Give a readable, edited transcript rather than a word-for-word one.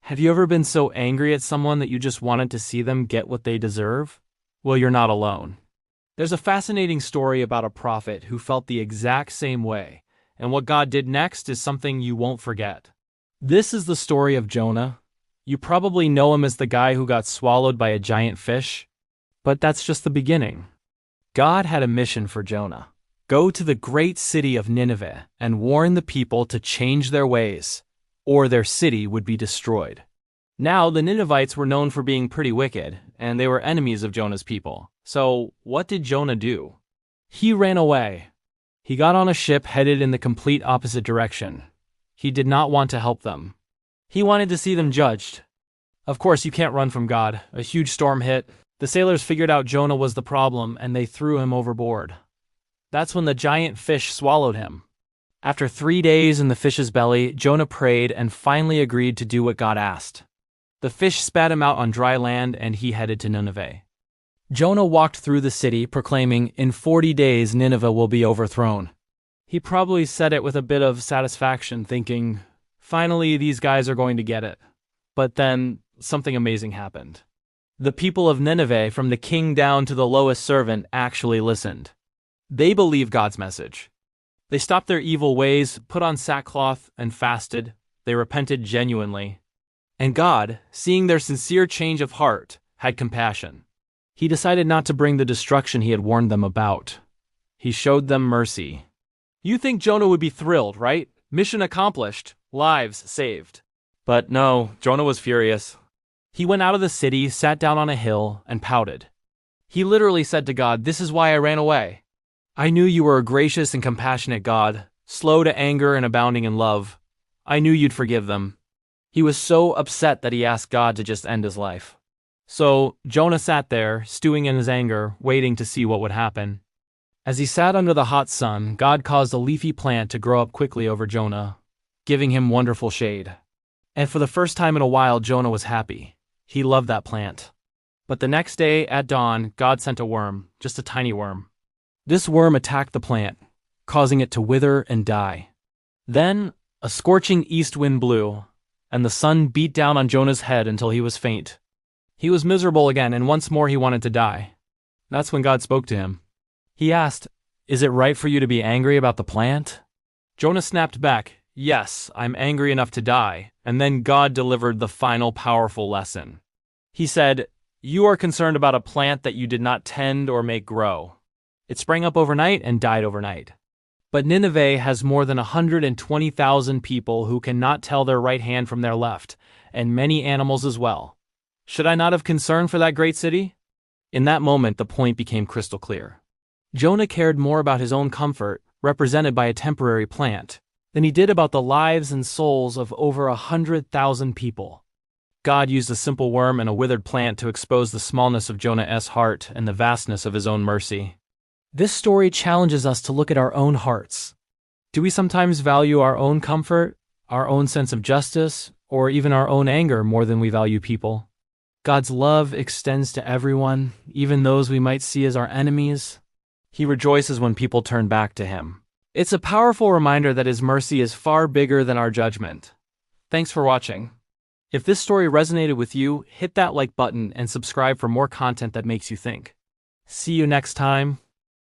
Have you ever been so angry at someone that you just wanted to see them get what they deserve? Well, you're not alone. There's a fascinating story about a prophet who felt the exact same way, and what God did next is something you won't forget. This is the story of Jonah. You probably know him as the guy who got swallowed by a giant fish, but that's just the beginning. God had a mission for Jonah. Go to the great city of Nineveh and warn the people to change their ways, or their city would be destroyed. Now, the Ninevites were known for being pretty wicked, and they were enemies of Jonah's people. So, what did Jonah do? He ran away. He got on a ship headed in the complete opposite direction. He did not want to help them. He wanted to see them judged. Of course, you can't run from God. A huge storm hit. The sailors figured out Jonah was the problem, and they threw him overboard. That's when the giant fish swallowed him. After 3 days in the fish's belly, Jonah prayed and finally agreed to do what God asked. The fish spat him out on dry land, and he headed to Nineveh. Jonah walked through the city, proclaiming, "In 40 days Nineveh will be overthrown." He probably said it with a bit of satisfaction, thinking, finally these guys are going to get it. But then, something amazing happened. The people of Nineveh, from the king down to the lowest servant, actually listened. They believed God's message. They stopped their evil ways, put on sackcloth, and fasted. They repented genuinely. And God, seeing their sincere change of heart, had compassion. He decided not to bring the destruction he had warned them about. He showed them mercy. You think Jonah would be thrilled, right? Mission accomplished, lives saved. But no, Jonah was furious. He went out of the city, sat down on a hill, and pouted. He literally said to God, "This is why I ran away. I knew you were a gracious and compassionate God, slow to anger and abounding in love. I knew you'd forgive them." He was so upset that he asked God to just end his life. So Jonah sat there, stewing in his anger, waiting to see what would happen. As he sat under the hot sun, God caused a leafy plant to grow up quickly over Jonah, giving him wonderful shade. And for the first time in a while, Jonah was happy. He loved that plant. But the next day, at dawn, God sent a worm, just a tiny worm. This worm attacked the plant, causing it to wither and die. Then, a scorching east wind blew, and the sun beat down on Jonah's head until he was faint. He was miserable again, and once more he wanted to die. That's when God spoke to him. He asked, "Is it right for you to be angry about the plant?" Jonah snapped back, "Yes, I'm angry enough to die." And then God delivered the final powerful lesson. He said, "You are concerned about a plant that you did not tend or make grow. It sprang up overnight and died overnight. But Nineveh has more than 120,000 people who cannot tell their right hand from their left, and many animals as well. Should I not have concern for that great city?" In that moment, the point became crystal clear. Jonah cared more about his own comfort, represented by a temporary plant, than he did about the lives and souls of over 100,000 people. God used a simple worm and a withered plant to expose the smallness of Jonah's heart and the vastness of his own mercy. This story challenges us to look at our own hearts. Do we sometimes value our own comfort, our own sense of justice, or even our own anger more than we value people? God's love extends to everyone, even those we might see as our enemies. He rejoices when people turn back to him. It's a powerful reminder that his mercy is far bigger than our judgment. Thanks for watching. If this story resonated with you, hit that like button and subscribe for more content that makes you think. See you next time.